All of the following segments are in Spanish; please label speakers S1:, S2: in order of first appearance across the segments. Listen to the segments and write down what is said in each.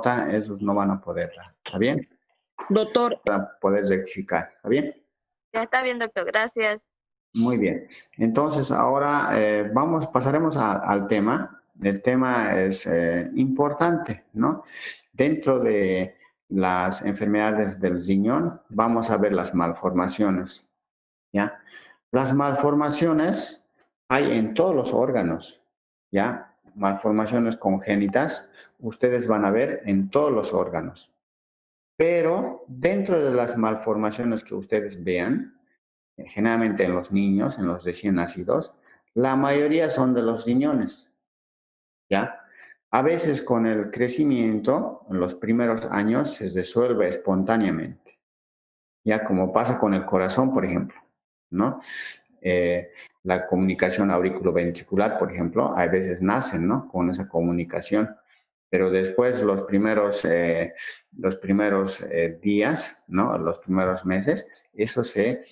S1: nota, esos no van a poder dar. ¿Está bien?
S2: Doctor.
S1: Para poder rectificar. ¿Está bien?
S3: Ya está bien, doctor. Gracias.
S1: Muy bien. Entonces, ahora pasaremos al tema. El tema es importante, ¿no? Dentro de las enfermedades del riñón, vamos a ver las malformaciones, ¿ya? Las malformaciones hay en todos los órganos, ¿ya? Malformaciones congénitas, ustedes van a ver en todos los órganos. Pero dentro de las malformaciones que ustedes vean, generalmente en los niños, en los recién nacidos, la mayoría son de los riñones, ¿ya? A veces con el crecimiento, en los primeros años, se resuelve espontáneamente, ya como pasa con el corazón, por ejemplo, ¿no? La comunicación auriculoventricular, por ejemplo, a veces nacen, ¿no? Con esa comunicación, pero después los primeros días, ¿no? Los primeros meses, eso se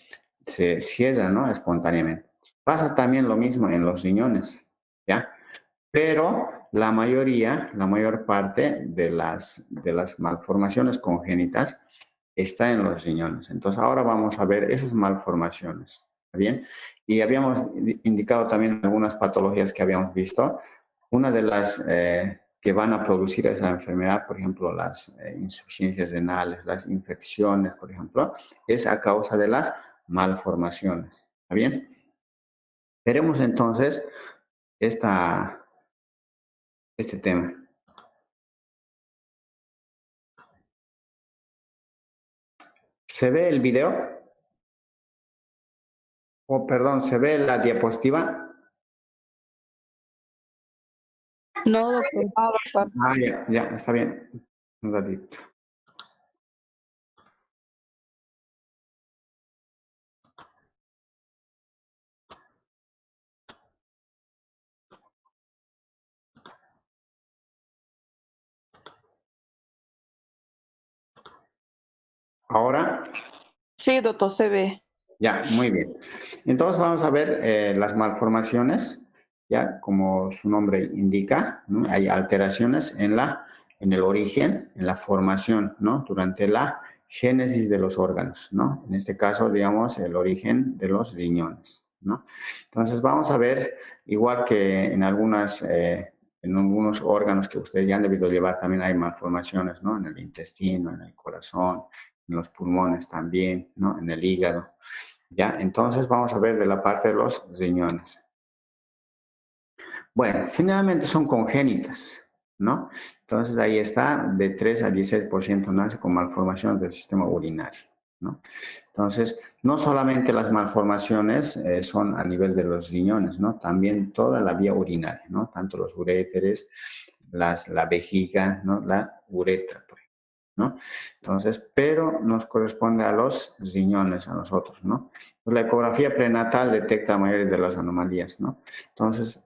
S1: cierra, ¿no? Espontáneamente. Pasa también lo mismo en los riñones, ¿ya? Pero la mayor parte de las malformaciones congénitas está en los riñones. Entonces, ahora vamos a ver esas malformaciones, ¿está bien? Y habíamos indicado también algunas patologías que habíamos visto. Una de las que van a producir esa enfermedad, por ejemplo, las insuficiencias renales, las infecciones, por ejemplo, es a causa de las malformaciones, ¿está bien? Veremos entonces este tema. ¿Se ve el video? Oh, perdón, ¿se ve la diapositiva?
S2: No, doctor. No, doctor.
S1: Ah, ya, está bien. Un ratito. ¿Ahora?
S2: Sí, doctor, se ve.
S1: Ya, muy bien. Entonces vamos a ver las malformaciones, ya como su nombre indica, ¿no? Hay alteraciones en el origen, en la formación, ¿no? Durante la génesis de los órganos, ¿no? En este caso, digamos, el origen de los riñones, ¿no? Entonces vamos a ver, igual que en algunos órganos que ustedes ya han debido llevar, también hay malformaciones, ¿no? En el intestino, en el corazón, en los pulmones también, ¿no? En el hígado. ¿Ya? Entonces vamos a ver de la parte de los riñones. Bueno, generalmente son congénitas, ¿no? Entonces ahí está, de 3 a 16% nace con malformaciones del sistema urinario, ¿no? Entonces, no solamente las malformaciones son a nivel de los riñones, ¿no? También toda la vía urinaria, ¿no? Tanto los uréteres, la vejiga, ¿no? La uretra, por ejemplo, ¿no? Entonces, pero nos corresponde a los riñones, a nosotros, ¿no? La ecografía prenatal detecta la mayoría de las anomalías, ¿no? Entonces,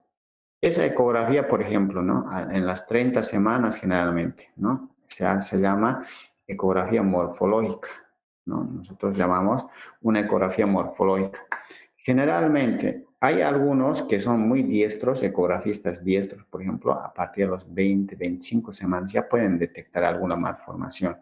S1: esa ecografía, por ejemplo, ¿no? En las 30 semanas generalmente, ¿no? Se llama ecografía morfológica, ¿no? Nosotros llamamos una ecografía morfológica. Generalmente hay algunos que son muy diestros, ecografistas diestros, por ejemplo, a partir de los 20, 25 semanas ya pueden detectar alguna malformación.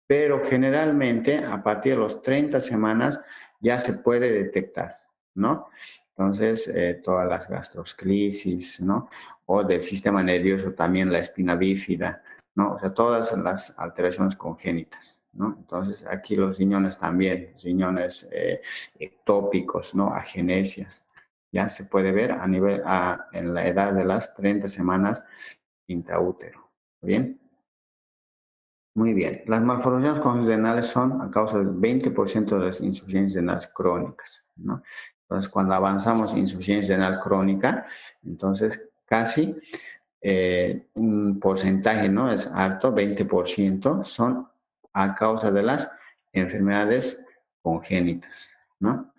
S1: Pero generalmente a partir de los 30 semanas ya se puede detectar, ¿no? Entonces, todas las gastrosclisis, ¿no? O del sistema nervioso también la espina bífida, ¿no? O sea, todas las alteraciones congénitas, ¿no? Entonces, aquí los riñones también, riñones ectópicos, ¿no? Agenesias, ya se puede ver en la edad de las 30 semanas intraútero, ¿bien? Muy bien. Las malformaciones congénitas son a causa del 20% de las insuficiencias renales crónicas, ¿no? Entonces, cuando avanzamos en insuficiencia renal crónica, entonces casi un porcentaje, ¿no? Es alto, 20% son a causa de las enfermedades congénitas, ¿no?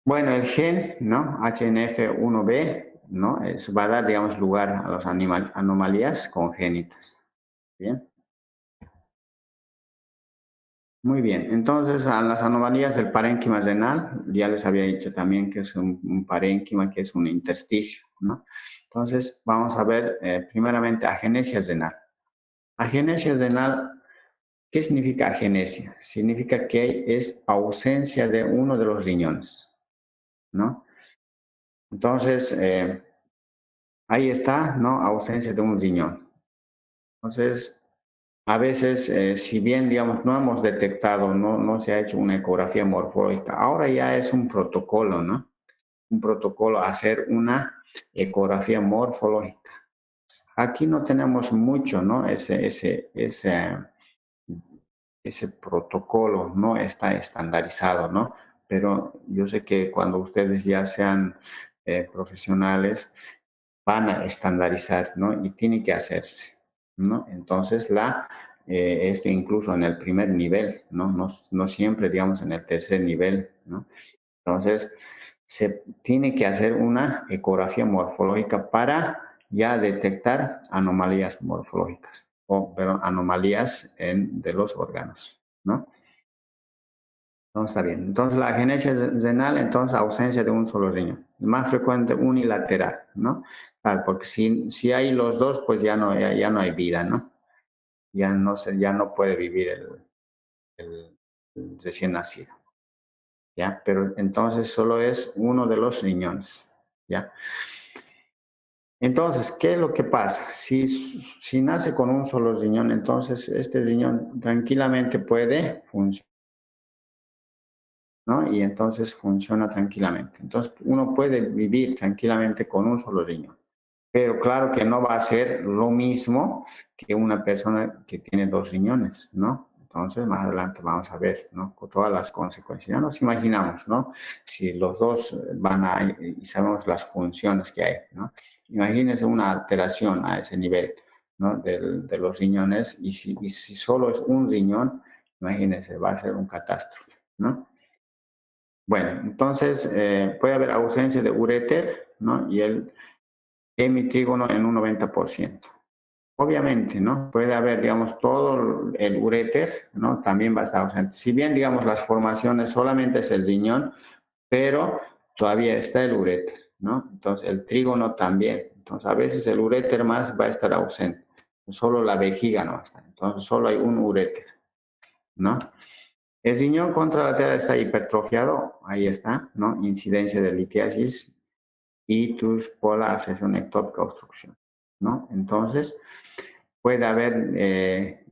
S1: Bueno, el gen, ¿no? HNF1B, ¿no? Va a dar, digamos, lugar a las anomalías congénitas. Bien. Muy bien, entonces a las anomalías del parénquima renal, ya les había dicho también que es un parénquima, que es un intersticio, ¿no? Entonces vamos a ver primeramente agenesia renal. Agenesia renal, ¿qué significa agenesia? Significa que es ausencia de uno de los riñones, ¿no? Entonces, ahí está, ¿no? Ausencia de un riñón. Entonces, a veces, si bien, digamos, no hemos detectado, no se ha hecho una ecografía morfológica, ahora ya es un protocolo, ¿no? Un protocolo hacer una ecografía morfológica. Aquí no tenemos mucho, ¿no? Ese protocolo no está estandarizado, ¿no? Pero yo sé que cuando ustedes ya sean profesionales, van a estandarizar, ¿no? Y tiene que hacerse, ¿no? Entonces, esto incluso en el primer nivel, ¿no? No siempre, digamos, en el tercer nivel, ¿no? Entonces, se tiene que hacer una ecografía morfológica para ya detectar anomalías morfológicas, pero anomalías de los órganos, ¿no? Entonces, está bien. Entonces, la agenesia renal, entonces, ausencia de un solo riñón. Más frecuente unilateral, ¿no? Claro, porque si hay los dos, pues ya no hay vida, ¿no? Ya no puede vivir el recién nacido. ¿Ya? Pero entonces solo es uno de los riñones, ¿ya? Entonces, ¿qué es lo que pasa? Si nace con un solo riñón, entonces este riñón tranquilamente puede funcionar, ¿no? Y entonces funciona tranquilamente. Entonces, uno puede vivir tranquilamente con un solo riñón. Pero claro que no va a ser lo mismo que una persona que tiene dos riñones, ¿no? Entonces, más adelante vamos a ver, ¿no? Con todas las consecuencias. Ya nos imaginamos, ¿no? Si los dos van a, y sabemos las funciones que hay, ¿no? Imagínense una alteración a ese nivel, ¿no? De los riñones, y si solo es un riñón, imagínense, va a ser un catástrofe, ¿no? Bueno, entonces puede haber ausencia de uréter, ¿no? Y el hemitrígono en un 90%. Obviamente, ¿no? Puede haber, digamos, todo el uréter, ¿no? También va a estar ausente. Si bien, digamos, las formaciones solamente es el riñón, pero todavía está el uréter, ¿no? Entonces, el trígono también. Entonces, a veces el uréter más va a estar ausente. Solo la vejiga no va a estar. Entonces, solo hay un uréter, ¿no? El riñón contralateral está hipertrofiado, ahí está, ¿no? Incidencia de litiasis, itus, pola, ascensión ectópica, obstrucción, ¿no? Entonces, puede haber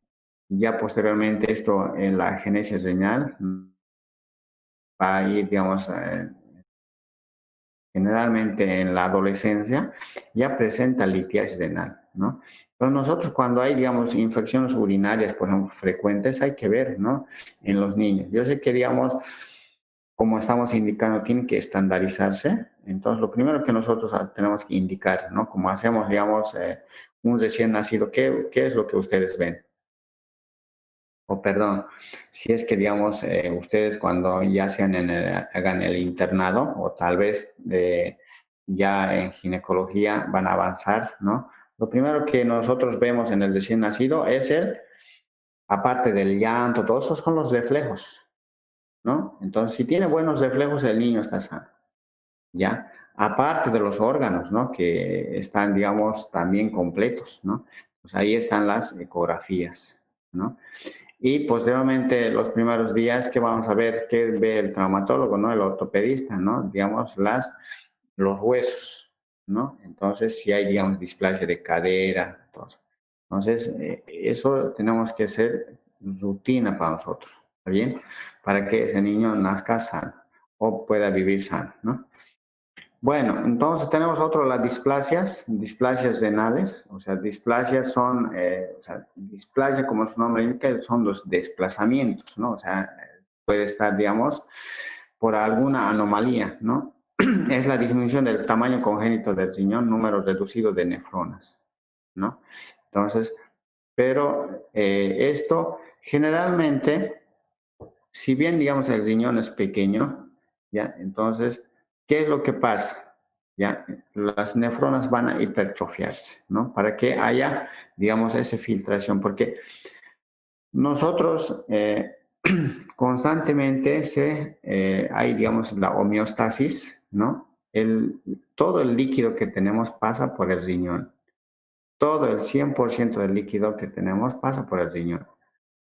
S1: ya posteriormente esto en la genesia renal, va a ir, digamos, generalmente en la adolescencia, ya presenta litiasis renal, ¿no? Pero nosotros cuando hay, digamos, infecciones urinarias, por ejemplo, frecuentes, hay que ver, ¿no? En los niños. Yo sé que, digamos, como estamos indicando, tiene que estandarizarse. Entonces, lo primero que nosotros tenemos que indicar, ¿no? Como hacemos, digamos, un recién nacido, ¿qué es lo que ustedes ven? O perdón, si es que, digamos, ustedes cuando ya sean hagan el internado o tal vez ya en ginecología van a avanzar, ¿no? Lo primero que nosotros vemos en el recién nacido es aparte del llanto, todos esos son los reflejos, ¿no? Entonces, si tiene buenos reflejos, el niño está sano, ¿ya? Aparte de los órganos, ¿no? Que están, digamos, también completos, ¿no? Pues ahí están las ecografías, ¿no? Y posteriormente, los primeros días que vamos a ver, qué ve el traumatólogo, ¿no? El ortopedista, ¿no? Digamos, los huesos, ¿no? Entonces, si hay, digamos, displasia de cadera, entonces, eso tenemos que hacer rutina para nosotros, ¿está bien? Para que ese niño nazca sano o pueda vivir sano, ¿no? Bueno, entonces tenemos las displasias renales, o sea, displasias son, o sea, displasia como su nombre indica, son los desplazamientos, ¿no? O sea, puede estar, digamos, por alguna anomalía, ¿no? Es la disminución del tamaño congénito del riñón, número reducido de nefronas, ¿no? Entonces, pero esto generalmente, si bien, digamos, el riñón es pequeño, ¿ya? Entonces, ¿qué es lo que pasa? ¿Ya? Las nefronas van a hipertrofiarse, ¿no? Para que haya, digamos, esa filtración, porque nosotros constantemente hay, digamos, la homeostasis, ¿no? Todo el líquido que tenemos pasa por el riñón. todo el 100% del líquido que tenemos pasa por el riñón.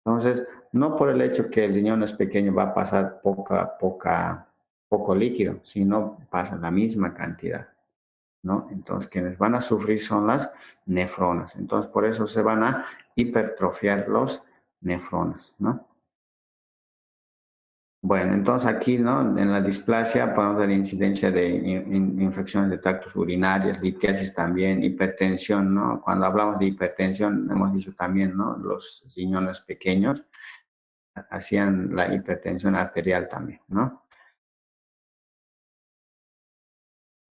S1: Entonces, no por el hecho que el riñón es pequeño va a pasar poco líquido, sino pasa la misma cantidad, ¿no? Entonces, quienes van a sufrir son las nefronas. Entonces, por eso se van a hipertrofiar los nefronas, ¿no? Bueno, entonces aquí, ¿no? En la displasia podemos ver incidencia de infecciones de tractos urinarios, litiasis también, hipertensión, ¿no? Cuando hablamos de hipertensión, hemos dicho también, ¿no? Los riñones pequeños hacían la hipertensión arterial también, ¿no?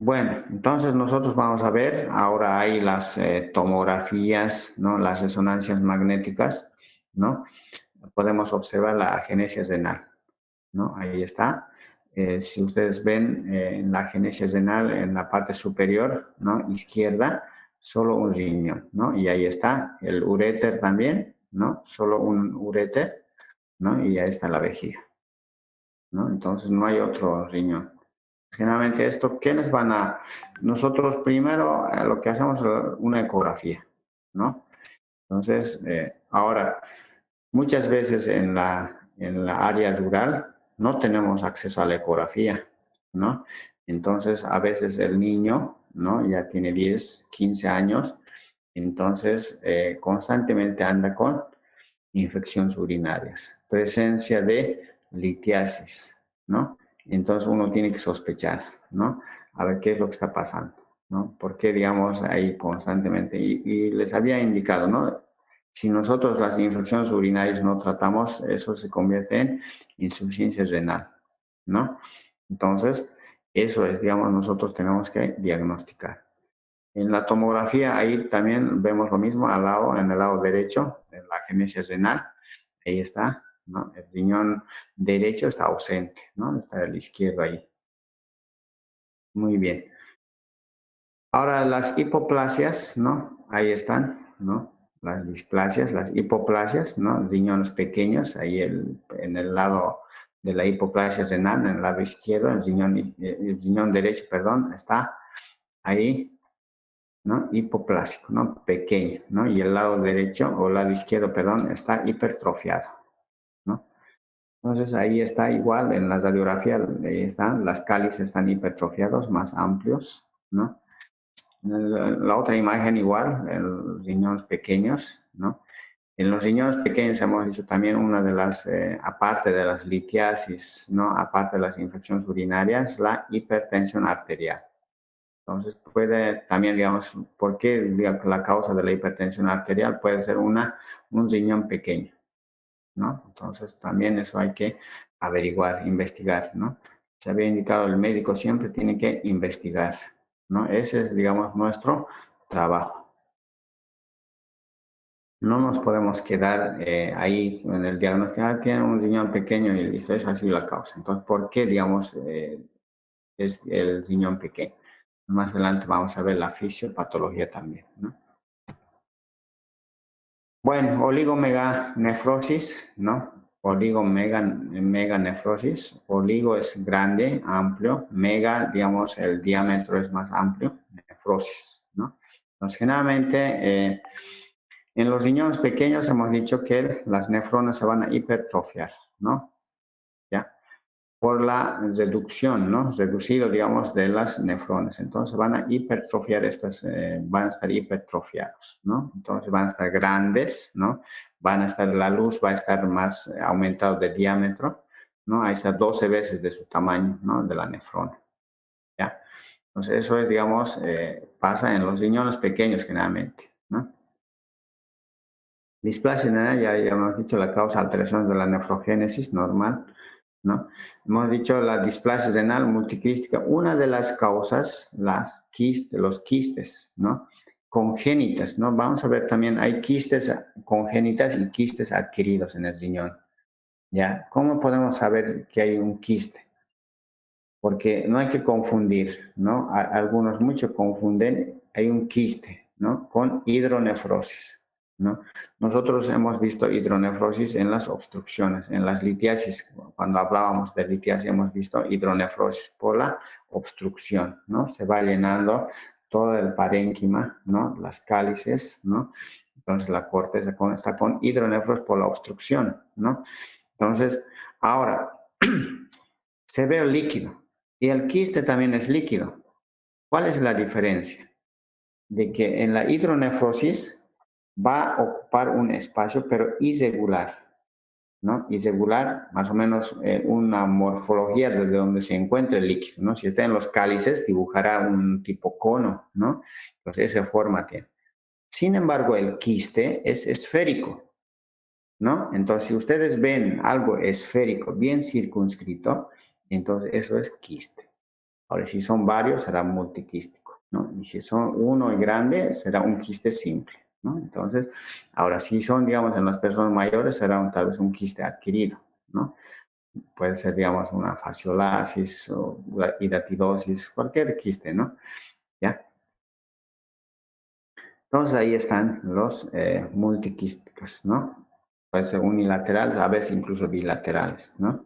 S1: Bueno, entonces nosotros vamos a ver, ahora hay las tomografías, ¿no? Las resonancias magnéticas, ¿no? Podemos observar la agenesia renal, ¿no? Ahí está. Si ustedes ven en la agenesia renal, en la parte superior, ¿no? Izquierda, solo un riñón, ¿no? Y ahí está el uréter también, ¿no? Solo un uréter, ¿no? Y ahí está la vejiga, ¿no? Entonces no hay otro riñón. Generalmente esto, ¿quiénes van a...? Nosotros primero lo que hacemos es una ecografía, ¿no? Entonces, ahora, muchas veces en la área rural no tenemos acceso a la ecografía, ¿no? Entonces, a veces el niño, ¿no? Ya tiene 10, 15 años, entonces constantemente anda con infecciones urinarias, presencia de litiasis, ¿no? Entonces uno tiene que sospechar, ¿no? A ver qué es lo que está pasando, ¿no? Porque, digamos, ahí constantemente, y les había indicado, ¿no? Si nosotros las infecciones urinarias no tratamos, eso se convierte en insuficiencia renal, ¿no? Entonces, eso es, digamos, nosotros tenemos que diagnosticar. En la tomografía, ahí también vemos lo mismo al lado, en el lado derecho, en la agenesia renal, ahí está, ¿no? El riñón derecho está ausente, ¿no? Está el izquierdo ahí. Muy bien. Ahora las hipoplasias, ¿no? Ahí están, ¿no? Las displasias, las hipoplasias, ¿no? Riñones pequeños, ahí en el lado de la hipoplasia renal, en el lado izquierdo, el riñón derecho, perdón, está ahí, ¿no? Hipoplásico, ¿no? Pequeño, ¿no? Y el lado derecho o lado izquierdo, perdón, está hipertrofiado, ¿no? Entonces ahí está igual en la radiografía, ahí están, las cálices están hipertrofiados, más amplios, ¿no? La otra imagen igual, en los riñones pequeños, ¿no? En los riñones pequeños hemos dicho también una de las, aparte de las litiasis, ¿no? Aparte de las infecciones urinarias, la hipertensión arterial. Entonces puede también, digamos, ¿por qué la causa de la hipertensión arterial? Puede ser un riñón pequeño, ¿no? Entonces también eso hay que averiguar, investigar, ¿no? Se había indicado el médico siempre tiene que investigar, ¿no? Ese es, digamos, nuestro trabajo. No nos podemos quedar ahí en el diagnóstico, tiene un riñón pequeño y listo, esa ha sido la causa. Entonces, ¿por qué, digamos, es el riñón pequeño? Más adelante vamos a ver la fisiopatología también, ¿no? Bueno, oligomeganefrosis, ¿no? Oligomeganefrosis. Oligo es grande, amplio. Mega, digamos, el diámetro es más amplio. Nefrosis, ¿no? Entonces, generalmente, en los riñones pequeños hemos dicho que las nefronas se van a hipertrofiar, ¿no? ¿Ya? Por la reducción, ¿no? Reducido, digamos, de las nefronas. Entonces van a hipertrofiar van a estar hipertrofiados, ¿no? Entonces van a estar grandes, ¿no? La luz va a estar más aumentado de diámetro, ¿no? Ahí está 12 veces de su tamaño, ¿no? De la nefrona, ¿ya? Entonces eso es, digamos, pasa en los riñones pequeños generalmente, ¿no? Displasia renal, ya hemos dicho la causa alteraciones de la nefrogénesis normal, ¿no? Hemos dicho la displasia renal multiquística, una de las causas, los quistes, ¿no? Congénitas, ¿no? Vamos a ver también, hay quistes congénitas y quistes adquiridos en el riñón, ¿ya? ¿Cómo podemos saber que hay un quiste? Porque no hay que confundir, ¿no? Algunos mucho confunden, hay un quiste, ¿no? Con hidronefrosis, ¿no? Nosotros hemos visto hidronefrosis en las obstrucciones, en las litiasis. Cuando hablábamos de litiasis hemos visto hidronefrosis por la obstrucción, ¿no? Se va llenando todo el parénquima, ¿no? Las cálices, ¿no? Entonces la corteza está con hidronefros por la obstrucción, ¿no? Entonces, ahora, se ve el líquido y el quiste también es líquido. ¿Cuál es la diferencia? De que en la hidronefrosis va a ocupar un espacio, pero irregular, ¿no? Irregular, más o menos una morfología desde donde se encuentra el líquido, ¿no? Si está en los cálices, dibujará un tipo cono, ¿no? Entonces, esa forma tiene. Sin embargo, el quiste es esférico, ¿no? Entonces, si ustedes ven algo esférico bien circunscrito, entonces eso es quiste. Ahora, si son varios, será multiquístico, ¿no? Y si son uno y grande, será un quiste simple, ¿no? Entonces, ahora, si son, digamos, en las personas mayores, será tal vez un quiste adquirido, ¿no? Puede ser, digamos, una fasciolasis o hidatidosis, cualquier quiste, ¿no? ¿Ya? Entonces, ahí están los multiquísticos, ¿no? Pueden ser unilaterales, a veces incluso bilaterales, ¿no?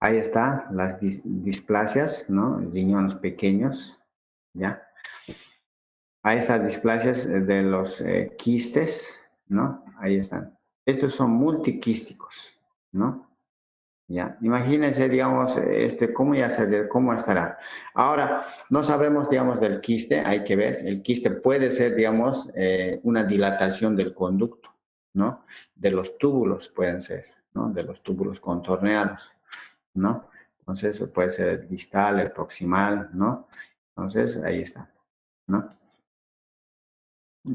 S1: Ahí están las displasias, ¿no? Riñones pequeños, ¿ya? Ahí están displasias de los quistes, ¿no? Ahí están. Estos son multiquísticos, ¿no? Ya, imagínense, digamos, cómo estará. Ahora, no sabemos, digamos, del quiste, hay que ver. El quiste puede ser, digamos, una dilatación del conducto, ¿no? De los túbulos pueden ser, ¿no? De los túbulos contorneados, ¿no? Entonces, puede ser el distal, el proximal, ¿no? Entonces, ahí está, ¿no?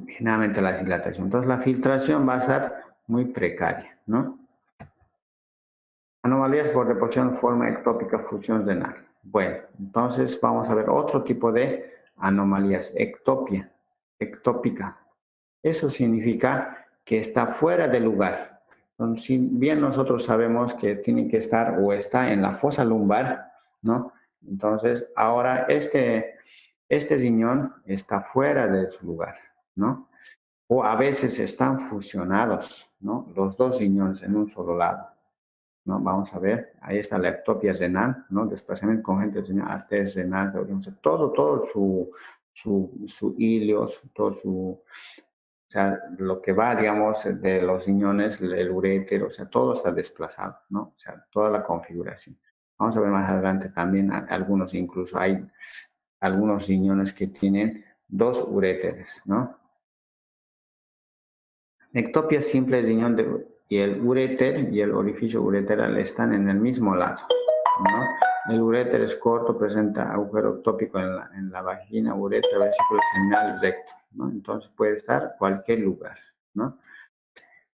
S1: Generalmente la dilatación. Entonces, la filtración va a ser muy precaria, ¿no? Anomalías por reposición, forma ectópica, fusión renal. Bueno, entonces vamos a ver otro tipo de anomalías, ectópica. Eso significa que está fuera de lugar. Entonces, si bien nosotros sabemos que tiene que estar o está en la fosa lumbar, ¿no? Entonces, ahora este riñón está fuera de su lugar, ¿no? O a veces están fusionados, ¿no? Los dos riñones en un solo lado, ¿no? Vamos a ver, ahí está la ectopia renal, ¿no? Desplazamiento congénito del riñón, arteria renal, todo su hilio, o sea, lo que va, digamos, de los riñones, el urétero, o sea, todo está desplazado, ¿no? O sea, toda la configuración. Vamos a ver más adelante también algunos, incluso hay algunos riñones que tienen dos uréteres, ¿no? Ectopia simple, el riñón y el uréter y el orificio ureteral están en el mismo lado, ¿no? El uréter es corto, presenta agujero ectópico en la vagina, uretra, vesícula seminal, recto, ¿no? Entonces puede estar cualquier lugar, ¿no?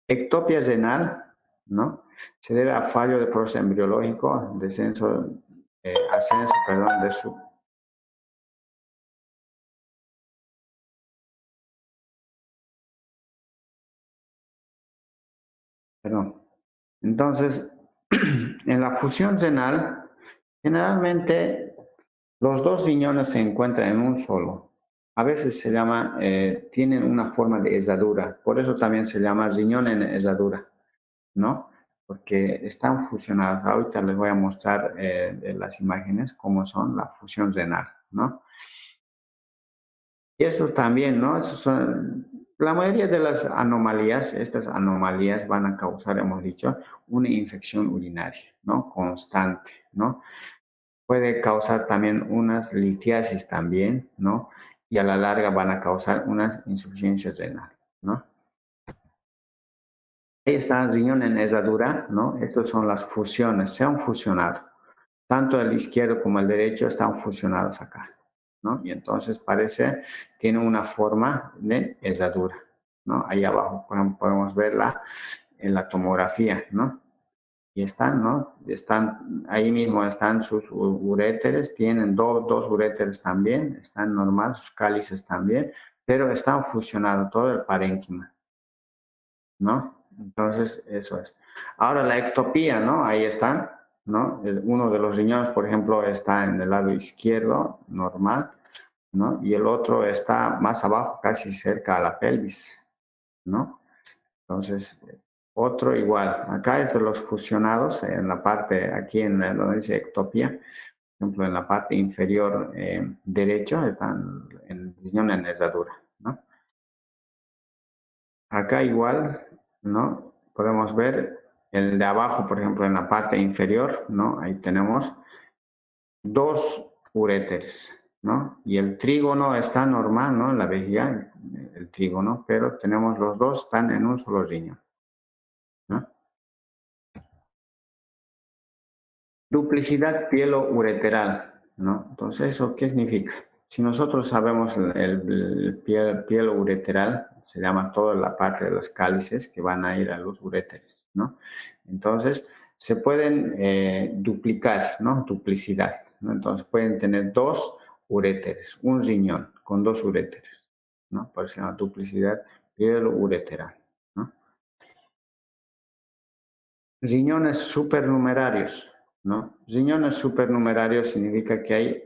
S1: Ectopia renal, ¿no? Se debe a fallo del proceso embriológico, ascenso, perdón, de su... Perdón. Entonces, en la fusión renal, generalmente los dos riñones se encuentran en un solo. A veces se llama, tienen una forma de herradura, por eso también se llama riñón en herradura, ¿no? Porque están fusionados. Ahorita les voy a mostrar las imágenes cómo son la fusión renal, ¿no? Y esto también, ¿no? La mayoría de las anomalías, estas anomalías van a causar, hemos dicho, una infección urinaria, ¿no? Constante, ¿no? Puede causar también unas litiasis también, ¿no? Y a la larga van a causar unas insuficiencias renales, ¿no? Ahí está el riñón en herradura, ¿no? Estas son las fusiones, se han fusionado. Tanto el izquierdo como el derecho están fusionados acá, ¿no? Y entonces tiene una forma de herradura, ¿no? Ahí abajo podemos verla en la tomografía, ¿no? Y están, ¿no? Ahí mismo están sus uréteres, tienen dos uréteres también, están normal, sus cálices también, pero están fusionados todo el parénquima, ¿no? Entonces, eso es. Ahora la ectopía, ¿no? Ahí están, ¿no? Uno de los riñones, por ejemplo, está en el lado izquierdo, normal, ¿no? Y el otro está más abajo, casi cerca a la pelvis, ¿no? Entonces, otro igual. Acá entre los fusionados, en la parte, aquí en donde dice ectopía, ejemplo, en la parte inferior derecho, están en el riñón en herradura, ¿no? Acá igual, ¿no? Podemos ver el de abajo, por ejemplo, en la parte inferior, ¿no? Ahí tenemos dos uréteres, ¿no? Y el trígono está normal, ¿no? En la vejiga, el trígono, pero tenemos los dos, están en un solo riñón, ¿no? Duplicidad pielo-ureteral, ¿no? Entonces, ¿eso qué significa? Si nosotros sabemos el pielo ureteral, se llama toda la parte de los cálices que van a ir a los uréteres, ¿no? Entonces, se pueden duplicar, ¿no? Duplicidad, ¿no? Entonces, pueden tener dos uréteres, un riñón con dos uréteres, ¿no? Por eso se llama duplicidad pielo ureteral, ¿no? Riñones supernumerarios, ¿no? Riñones supernumerarios significa que hay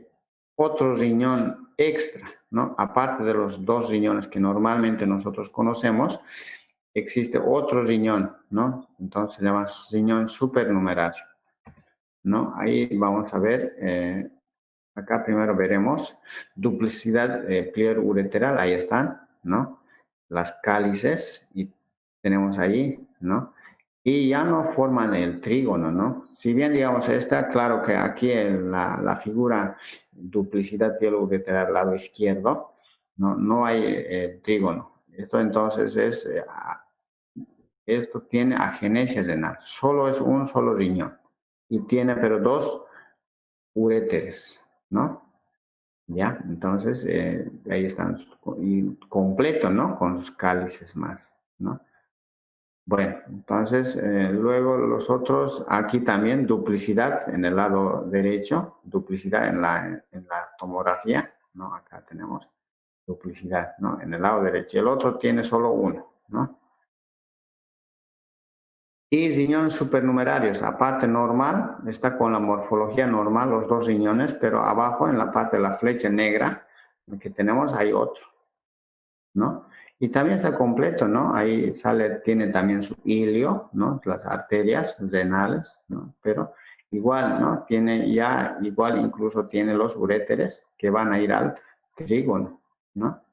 S1: otro riñón extra, ¿no? Aparte de los dos riñones que normalmente nosotros conocemos, existe otro riñón, ¿no? Entonces se llama riñón supernumerario, ¿no? Ahí vamos a ver, acá primero veremos duplicidad pleuroureteral, ahí están, ¿no? Las cálices, y tenemos ahí, ¿no? Y ya no forman el trígono, ¿no? Si bien, digamos, está claro que aquí en la figura duplicidad pielo-ureteral lado izquierdo, no hay trígono. Esto entonces es, esto tiene agenesia renal, solo es un solo riñón y tiene pero dos uréteres, ¿no? Ya, entonces ahí están, y completo, ¿no? Con sus cálices más, ¿no? Bueno, entonces luego los otros, aquí también duplicidad en el lado derecho, duplicidad en la tomografía, ¿no? Acá tenemos duplicidad, ¿no? En el lado derecho. El otro tiene solo uno, ¿no? Y riñones supernumerarios, aparte normal, está con la morfología normal, los dos riñones, pero abajo en la parte de la flecha negra que tenemos hay otro, ¿no? Y también está completo, ¿no? Ahí sale, tiene también su ilio, ¿no? Las arterias renales, ¿no? Pero igual, ¿no? Tiene ya, igual incluso tiene los uréteres que van a ir al trígono, ¿no?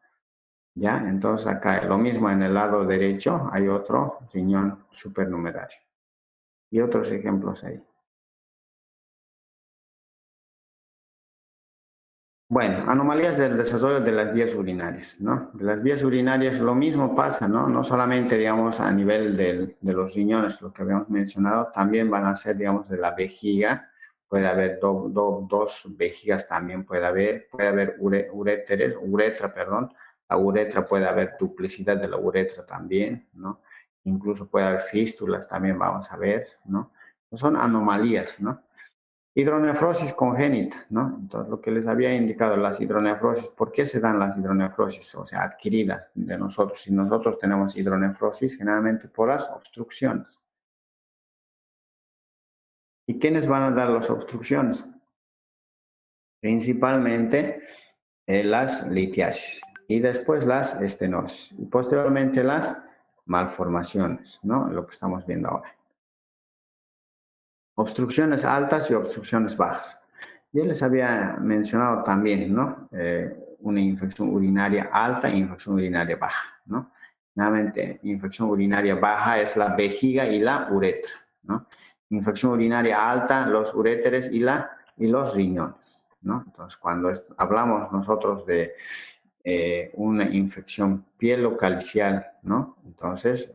S1: Ya, entonces acá lo mismo en el lado derecho hay otro riñón supernumerario. Y otros ejemplos ahí. Bueno, anomalías del desarrollo de las vías urinarias, ¿no? De las vías urinarias lo mismo pasa, ¿no? No solamente, digamos, a nivel de los riñones, lo que habíamos mencionado, también van a ser, digamos, de la vejiga. Puede haber dos vejigas también, puede haber uréteres, uretra, perdón. La uretra puede haber duplicidad de la uretra también, ¿no? Incluso puede haber fístulas también, vamos a ver, ¿no? Son anomalías, ¿no? Hidronefrosis congénita, ¿no? Entonces, lo que les había indicado, las hidronefrosis, ¿por qué se dan las hidronefrosis? O sea, adquiridas de nosotros. Si nosotros tenemos hidronefrosis, generalmente por las obstrucciones. ¿Y quiénes van a dar las obstrucciones? Principalmente las litiasis y después las estenosis y posteriormente las malformaciones, ¿no? Lo que estamos viendo ahora. Obstrucciones altas y obstrucciones bajas. Yo les había mencionado también, ¿no? Una infección urinaria alta e infección urinaria baja, ¿no? Nuevamente, infección urinaria baja es la vejiga y la uretra, ¿no? Infección urinaria alta, los uréteres y los riñones, ¿no? Entonces, cuando hablamos nosotros de una infección pielocalcial, ¿no? Entonces,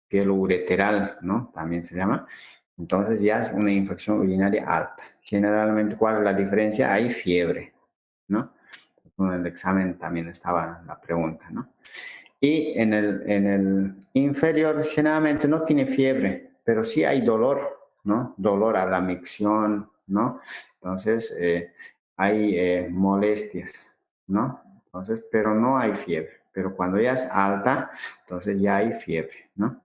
S1: pielo-ureteral, ¿no? También se llama. Entonces ya es una infección urinaria alta. Generalmente, ¿cuál es la diferencia? Hay fiebre, ¿no? En el examen también estaba la pregunta, ¿no? Y en el inferior generalmente no tiene fiebre, pero sí hay dolor, ¿no? Dolor a la micción, ¿no? Entonces hay molestias, ¿no? Entonces, pero no hay fiebre. Pero cuando ya es alta, entonces ya hay fiebre, ¿no?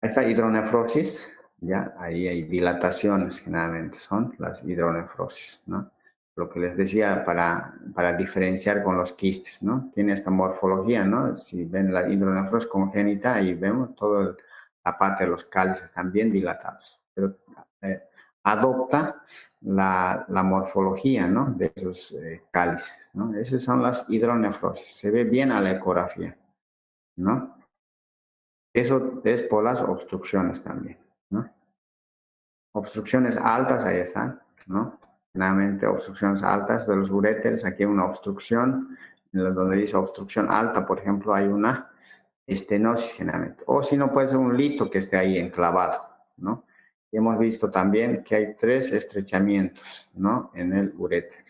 S1: Esta hidronefrosis, ya, ahí hay dilataciones generalmente, son las hidronefrosis, ¿no? Lo que les decía para diferenciar con los quistes, ¿no? Tiene esta morfología, ¿no? Si ven la hidronefrosis congénita, ahí vemos toda la parte de los cálices están bien dilatados. Pero adopta la morfología, ¿no?, de esos cálices, ¿no? Esas son las hidronefrosis. Se ve bien a la ecografía, ¿no? Eso es por las obstrucciones también, ¿no? Obstrucciones altas, ahí están, ¿no? Generalmente obstrucciones altas de los uréteres. Aquí hay una obstrucción, donde dice obstrucción alta, por ejemplo, hay una estenosis generalmente. O si no, puede ser un lito que esté ahí enclavado, ¿no? Y hemos visto también que hay 3 estrechamientos, ¿no?, en el uréter,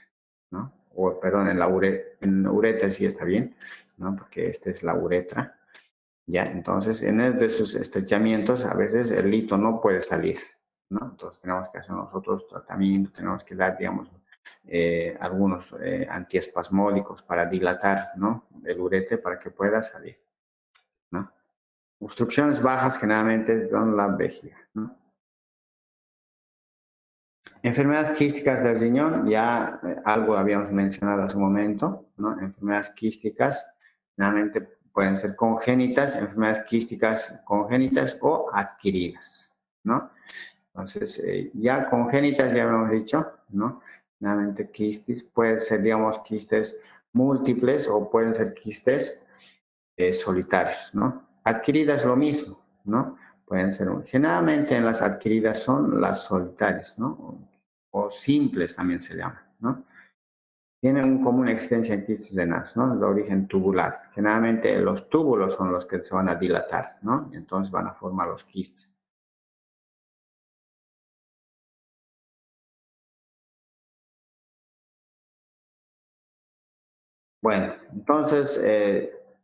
S1: ¿no? O, perdón, en la uréter sí está bien, ¿no?, porque esta es la uretra. Ya, entonces, en el de esos estrechamientos, a veces el lito no puede salir, ¿no? Entonces, tenemos que hacer nosotros tratamiento, tenemos que dar, digamos, algunos antiespasmódicos para dilatar, ¿no?, el uréter para que pueda salir, ¿no? Obstrucciones bajas generalmente son la vejiga, ¿no? Enfermedades quísticas del riñón, ya algo habíamos mencionado hace un momento, ¿no? Enfermedades quísticas generalmente pueden ser congénitas, enfermedades quísticas congénitas o adquiridas, ¿no? Entonces, ya congénitas ya hemos dicho, ¿no? Generalmente quistes, pueden ser, digamos, quistes múltiples o pueden ser quistes solitarios, ¿no? Adquiridas lo mismo, ¿no? Pueden ser, generalmente en las adquiridas son las solitarias, ¿no? O simples también se llaman, ¿no? Tienen un común existencia en quistes renales, ¿no? De origen tubular. Generalmente los túbulos son los que se van a dilatar, ¿no? Y entonces van a formar los quistes. Bueno, entonces,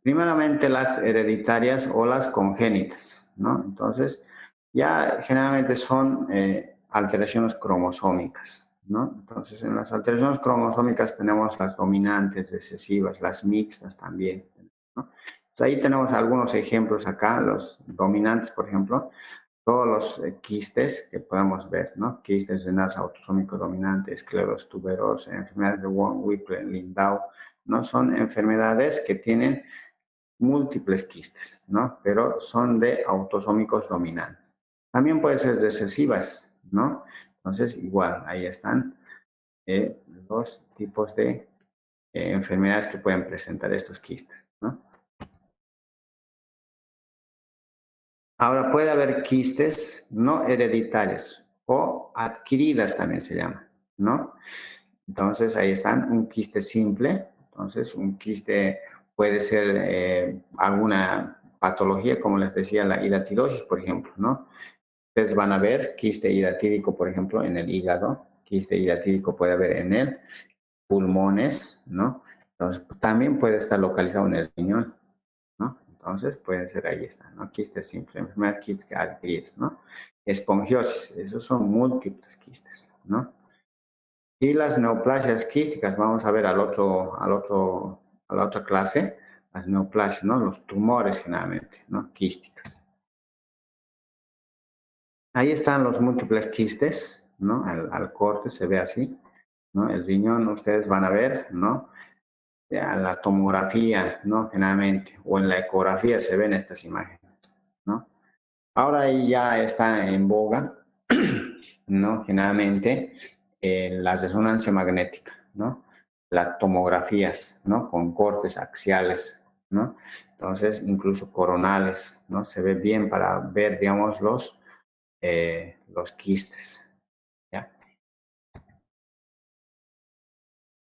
S1: primeramente las hereditarias o las congénitas, ¿no? Entonces, ya generalmente son alteraciones cromosómicas, ¿no? Entonces, en las alteraciones cromosómicas tenemos las dominantes, recesivas, las mixtas también, ¿no? Entonces, ahí tenemos algunos ejemplos acá, los dominantes, por ejemplo, todos los quistes que podemos ver, ¿no? Quistes renales autosómicos dominantes, esclerosis tuberosa, enfermedades de von Willebrand-Lindau, ¿no? Son enfermedades que tienen múltiples quistes, ¿no? Pero son de autosómicos dominantes. También pueden ser recesivas, ¿no? Entonces, igual, ahí están los tipos de enfermedades que pueden presentar estos quistes, ¿no? Ahora, puede haber quistes no hereditarias o adquiridas también se llama, ¿no? Entonces, ahí están, un quiste simple. Entonces, un quiste puede ser alguna patología, como les decía, la hidatidosis, por ejemplo, ¿no? Ustedes van a ver quiste hidatídico, por ejemplo, en el hígado. Quiste hidatídico puede haber en el pulmones, ¿no? Entonces, también puede estar localizado en el riñón, ¿no? Entonces, pueden ser, ahí está, ¿no? Quistes simples, enfermedades quísticas adquiridas, ¿no? Esponjiosis, esos son múltiples quistes, ¿no? Y las neoplasias quísticas, vamos a ver a la otra clase, las neoplasias, ¿no? Los tumores generalmente, ¿no? Quísticas. Ahí están los múltiples quistes, ¿no? Al corte se ve así, ¿no? El riñón ustedes van a ver, ¿no? A la tomografía, ¿no? Generalmente, o en la ecografía se ven estas imágenes, ¿no? Ahora ahí ya está en boga, ¿no? Generalmente la resonancia magnética, ¿no? Las tomografías, ¿no? Con cortes axiales, ¿no? Entonces, incluso coronales, ¿no? Se ve bien para ver, digamos, los quistes, ¿ya?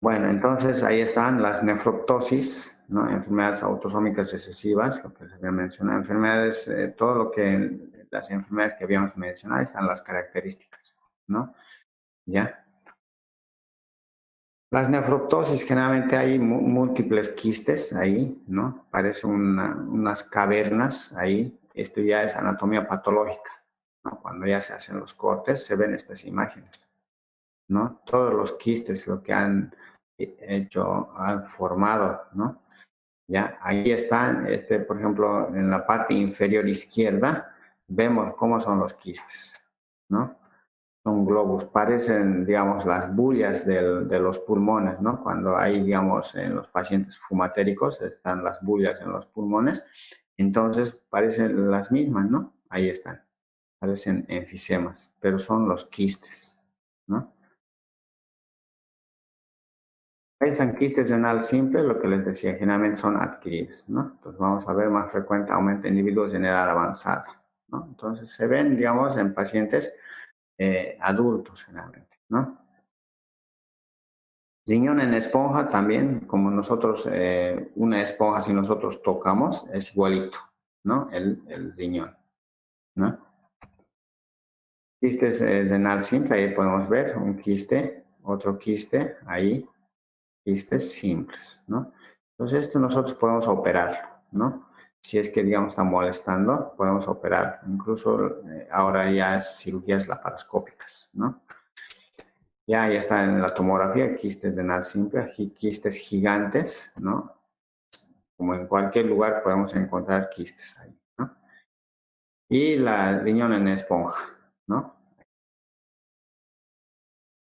S1: Bueno, entonces ahí están las nefroptosis, ¿no? Enfermedades autosómicas recesivas, lo que se había mencionado, enfermedades, todo lo que, las enfermedades que habíamos mencionado, están las características, ¿no? ¿Ya? Las nefroptosis, generalmente hay múltiples quistes ahí, ¿no? Parece unas cavernas ahí. Esto ya es anatomía patológica, ¿no? Cuando ya se hacen los cortes, se ven estas imágenes, ¿no? Todos los quistes, lo que han hecho, han formado, ¿no? Ya, ahí están, por ejemplo, en la parte inferior izquierda, vemos cómo son los quistes, ¿no? Son globos, parecen, digamos, las bullas de los pulmones, ¿no? Cuando hay, digamos, en los pacientes fumatéricos, están las bullas en los pulmones, entonces parecen las mismas, ¿no? Ahí están, parecen enfisemas, pero son los quistes, Están quistes renal simple, lo que les decía, generalmente son adquiridos, ¿no? Entonces vamos a ver más frecuente aumento de individuos en edad avanzada, ¿no? Entonces se ven, digamos, en pacientes adultos generalmente, ¿no? Riñón en esponja también, como nosotros, una esponja si nosotros tocamos es igualito, ¿no? El riñón, ¿no? Quistes renal simple, ahí podemos ver un quiste, otro quiste, ahí, quistes simples, ¿no? Entonces esto nosotros podemos operar, ¿no? Si es que, digamos, está molestando, podemos operar. Incluso ahora ya es cirugías laparoscópicas, ¿no? Ya está en la tomografía, quistes renal simple, quistes gigantes, ¿no? Como en cualquier lugar podemos encontrar quistes ahí, ¿no? Y la riñón en esponja, ¿no?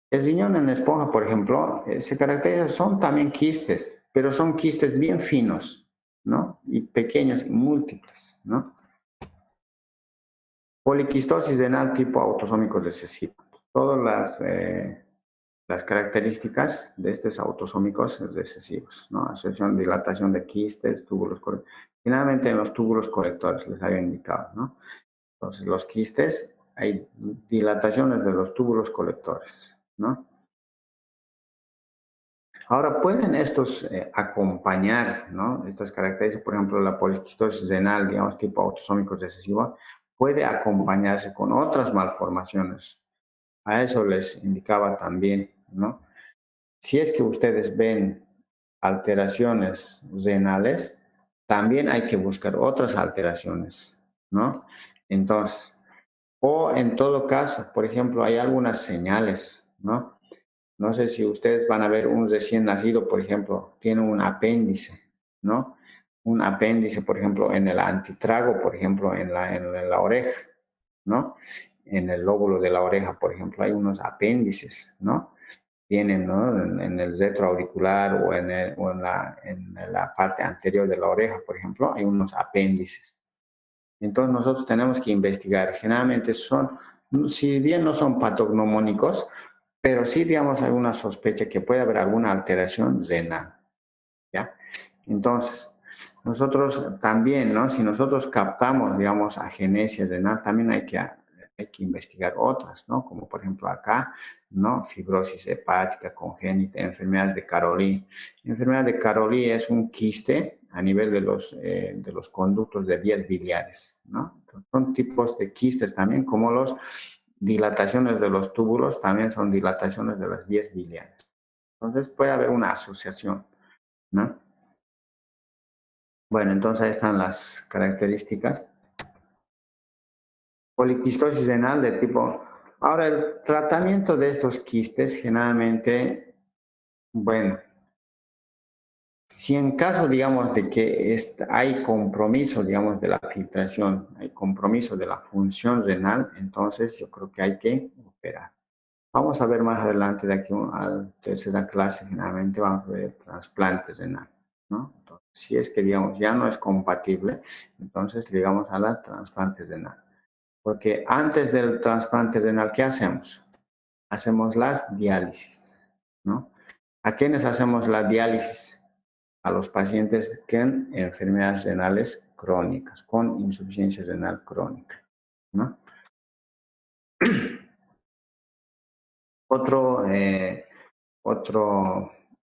S1: El riñón en esponja, por ejemplo, se caracteriza, son también quistes, pero son quistes bien finos, ¿no? Y pequeños y múltiples, ¿no? Poliquistosis renal tipo autosómicos recesivos. Todas las características de estos autosómicos recesivos, ¿no? Asociación, dilatación de quistes, túbulos colectores. Finalmente en los túbulos colectores les había indicado, ¿no? Entonces los quistes, hay dilataciones de los túbulos colectores, ¿no? Ahora, ¿pueden estos acompañar, ¿no? Estas características, por ejemplo, la poliquistosis renal, digamos, tipo autosómico recesivo, puede acompañarse con otras malformaciones. A eso les indicaba también, ¿no? Si es que ustedes ven alteraciones renales, también hay que buscar otras alteraciones, ¿no? Entonces, o en todo caso, por ejemplo, hay algunas señales, ¿no? No sé si ustedes van a ver un recién nacido, por ejemplo, tiene un apéndice, ¿no? Un apéndice, por ejemplo, en el antitrago, por ejemplo, en la oreja, ¿no? En el lóbulo de la oreja, por ejemplo, hay unos apéndices, ¿no? Tienen, ¿no? En el retroauricular o en la parte anterior de la oreja, por ejemplo, hay unos apéndices. Entonces nosotros tenemos que investigar. Generalmente son, si bien no son patognomónicos, pero sí, digamos, hay una sospecha que puede haber alguna alteración renal, ¿ya? Entonces, nosotros también, ¿no? Si nosotros captamos, digamos, agenesia renal, también hay que investigar otras, ¿no? Como por ejemplo acá, ¿no? Fibrosis hepática congénita, enfermedad de Caroli. Enfermedad de Caroli es un quiste a nivel de los conductos de vías biliares, ¿no? Entonces, son tipos de quistes también, como los dilataciones de los túbulos, también son dilataciones de las vías biliares. Entonces, puede haber una asociación, ¿no? Bueno, entonces ahí están las características. Poliquistosis renal de tipo... Ahora, el tratamiento de estos quistes generalmente, bueno, si en caso, digamos, de que hay compromiso, digamos, de la filtración, hay compromiso de la función renal, entonces yo creo que hay que operar. Vamos a ver más adelante, de aquí a la tercera clase, generalmente vamos a ver trasplantes renal, ¿no? Entonces, si es que, digamos, ya no es compatible, entonces llegamos a la trasplante renal. Porque antes del trasplante renal, ¿qué hacemos? Hacemos las diálisis, ¿no? ¿A quiénes hacemos la diálisis? A los pacientes que tienen enfermedades renales crónicas, con insuficiencia renal crónica, ¿no? Otro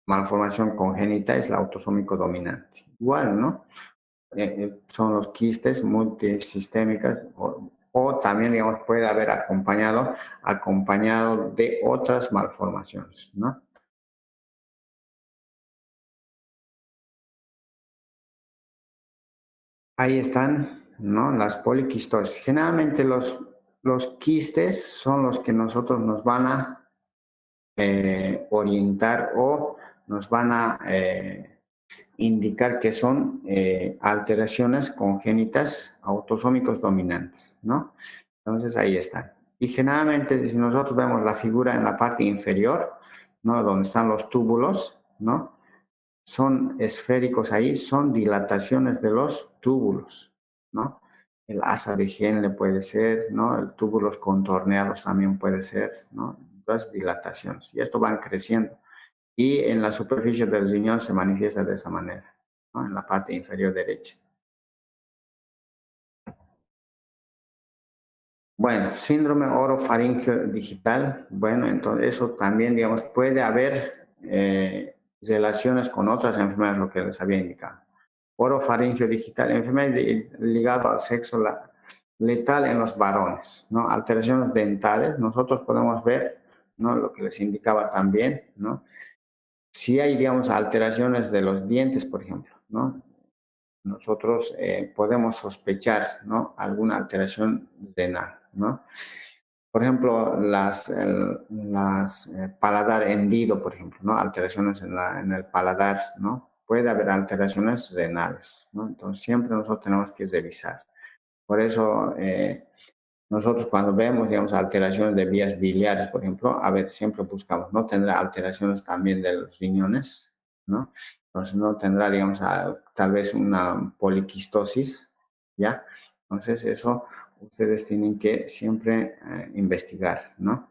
S1: malformación congénita es la autosómico dominante. Igual, ¿no? Son los quistes multisistémicas o también, digamos, puede haber acompañado de otras malformaciones, ¿no? Ahí están, ¿no? Las poliquistosis. Generalmente los quistes son los que nosotros nos van a orientar o nos van a indicar que son alteraciones congénitas autosómicos dominantes, ¿no? Entonces ahí están. Y generalmente si nosotros vemos la figura en la parte inferior, ¿no? Donde están los túbulos, ¿no? Son esféricos ahí, son dilataciones de los túbulos, ¿no? El asa de Henle puede ser, ¿no? El túbulos contorneados también puede ser, ¿no? Las dilataciones. Y esto van creciendo. y en la superficie del riñón se manifiesta de esa manera, ¿no? En la parte inferior derecha. Bueno, síndrome orofaringeo digital, bueno, entonces eso también, digamos, puede haber relaciones con otras enfermedades, lo que les había indicado. Orofaringeo digital, enfermedad ligada al sexo letal en los varones, ¿no? Alteraciones dentales, nosotros podemos ver, ¿no? Lo que les indicaba también, ¿no? Si hay, digamos, alteraciones de los dientes, por ejemplo, ¿no? Nosotros podemos sospechar, ¿no? Alguna alteración renal, ¿no? Por ejemplo, las paladar hendido, por ejemplo, ¿no? Alteraciones en el paladar, ¿no? Puede haber alteraciones renales, ¿no? Entonces, siempre nosotros tenemos que revisar. Por eso, nosotros cuando vemos, digamos, alteraciones de vías biliares, por ejemplo, a ver, siempre buscamos, ¿no? Tendrá alteraciones también de los riñones, ¿no? Entonces, no tendrá, digamos, tal vez una poliquistosis, ¿ya? Entonces, eso ustedes tienen que siempre investigar, ¿no?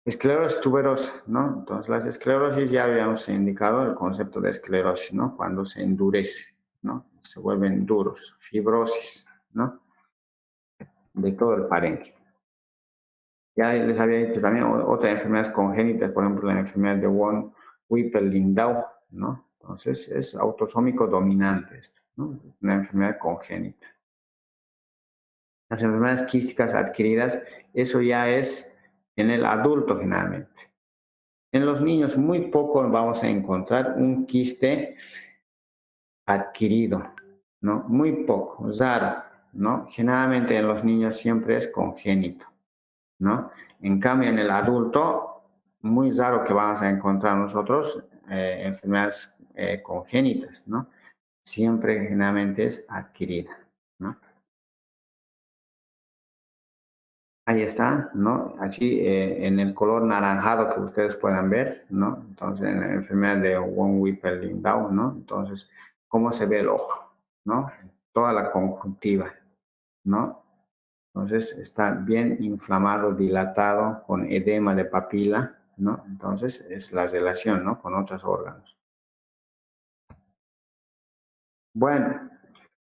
S1: Esclerosis tuberosa, ¿no? Entonces, las esclerosis ya habíamos indicado el concepto de esclerosis, ¿no? Cuando se endurece, ¿no? Se vuelven duros, fibrosis, ¿no? De todo el parénquima. Ya les había dicho también otras enfermedades congénitas, por ejemplo, la enfermedad de von Hippel-Lindau, ¿no? Entonces, es autosómico dominante esto, ¿no? Es una enfermedad congénita. Las enfermedades quísticas adquiridas, eso ya es en el adulto generalmente. En los niños muy poco vamos a encontrar un quiste adquirido, ¿no? Muy poco, raro, ¿no? Generalmente en los niños siempre es congénito, ¿no? En cambio, en el adulto, muy raro que vamos a encontrar nosotros enfermedades congénitas, ¿no? Siempre generalmente es adquirida, ¿no? Ahí está, ¿no? Así en el color naranjado que ustedes puedan ver, ¿no? Entonces, en la enfermedad de von Hippel-Lindau, ¿no? Entonces, ¿cómo se ve el ojo, ¿no? Toda la conjuntiva, ¿no? Entonces, está bien inflamado, dilatado, con edema de papila, ¿no? Entonces, es la relación, ¿no? Con otros órganos. Bueno,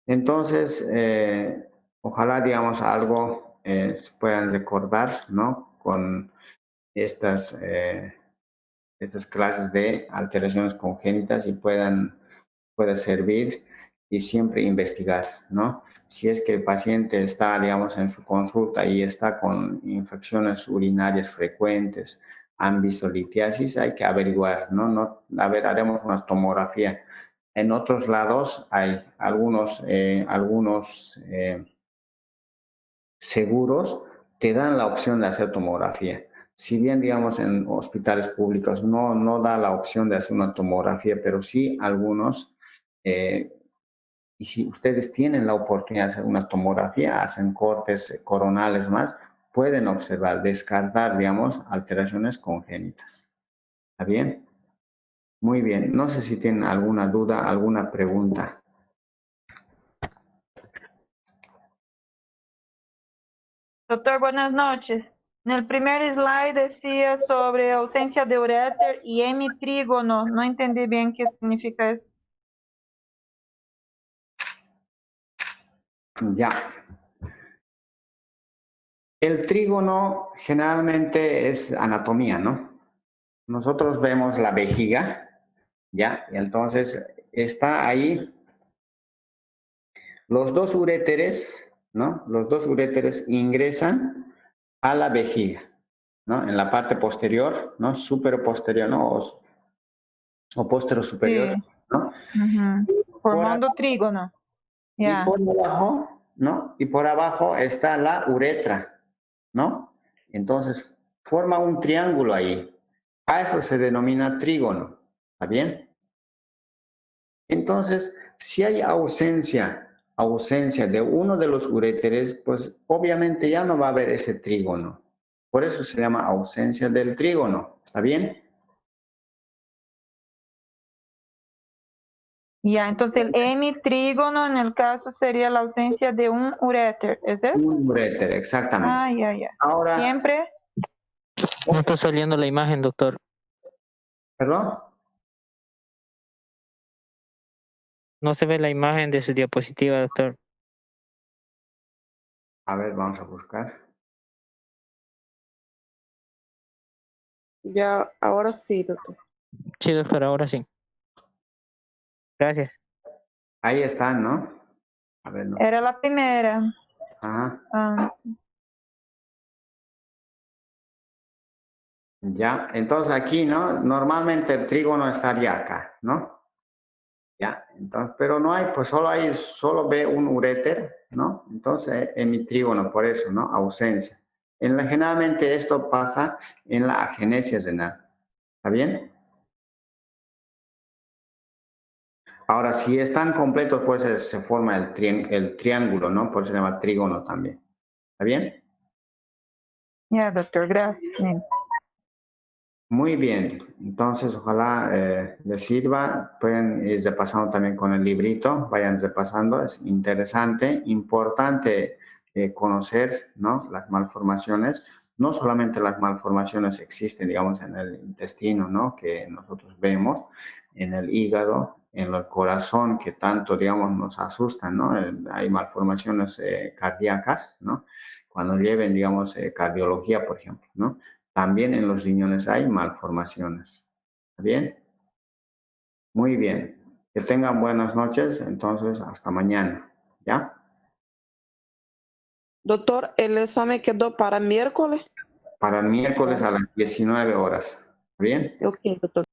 S1: entonces, ojalá, digamos, algo se puedan recordar, ¿no? Con estas, estas clases de alteraciones congénitas y pueda servir y siempre investigar, ¿no? Si es que el paciente está, digamos, en su consulta y está con infecciones urinarias frecuentes, han visto litiasis, hay que averiguar, ¿no? A ver, haremos una tomografía. En otros lados hay algunos seguros te dan la opción de hacer tomografía. Si bien, digamos, en hospitales públicos no da la opción de hacer una tomografía, pero sí algunos, y si ustedes tienen la oportunidad de hacer una tomografía, hacen cortes coronales más, pueden observar, descartar, digamos, alteraciones congénitas. ¿Está bien? Muy bien. No sé si tienen alguna duda, alguna pregunta.
S4: Doctor, buenas noches. En el primer slide decía sobre ausencia de uréter y hemitrígono. No entendí bien qué significa eso.
S1: Ya. El trígono generalmente es anatomía, ¿no? Nosotros vemos la vejiga, ¿ya? Y entonces está ahí los dos uréteres, ¿no? Los dos uréteres ingresan a la vejiga, ¿no? En la parte posterior, ¿no? Superior posterior, ¿no? O postero superior,
S4: Sí.
S1: ¿no?
S4: Formando trígono.
S1: Y
S4: Ya.
S1: por abajo, ¿no? Y por abajo está la uretra, ¿no? Entonces forma un triángulo ahí. A eso se denomina trígono, ¿está bien? Entonces, si hay ausencia de uno de los uréteres, pues obviamente ya no va a haber ese trígono. Por eso se llama ausencia del trígono, ¿está bien?
S4: Ya, entonces el hemitrígono en el caso sería la ausencia de un uréter, ¿es eso?
S1: Un uréter, exactamente.
S4: Ya.
S1: Ahora,
S4: Siempre.
S5: No está saliendo la imagen, doctor.
S1: ¿Perdón?
S5: No se ve la imagen de su diapositiva, doctor.
S1: A ver, vamos a buscar.
S2: Ya, ahora sí, doctor.
S5: Sí, doctor, ahora sí. Gracias.
S1: Ahí están, ¿no? A ver, no.
S4: Era la primera.
S1: Ajá.
S4: Ah,
S1: Ya, entonces aquí, ¿no? Normalmente el trígono estaría acá, ¿no? Ya, entonces, pero no hay, pues solo ve un uréter, ¿no? Entonces, hemitrígono, por eso, ¿no? Ausencia. Generalmente esto pasa en la agenesia renal. ¿Está bien? Ahora, si están completos, pues se forma el triángulo, ¿no? Por eso se llama trígono también. ¿Está bien?
S4: ya, doctor, gracias. Bien.
S1: Muy bien, entonces ojalá les sirva. Pueden ir repasando también con el librito, vayan repasando, es interesante, importante conocer, ¿no? Las malformaciones. No solamente las malformaciones existen, digamos, en el intestino, ¿no? Que nosotros vemos, en el hígado, en el corazón, que tanto, digamos, nos asustan, ¿no? Hay malformaciones cardíacas, ¿no? Cuando lleven, digamos, cardiología, por ejemplo, ¿no? También en los riñones hay malformaciones. ¿Está bien? Muy bien. Que tengan buenas noches. Entonces, hasta mañana. ¿Ya?
S2: Doctor, el examen quedó para miércoles.
S1: Para el miércoles a las 19 horas. ¿Está bien?
S2: Ok, doctor.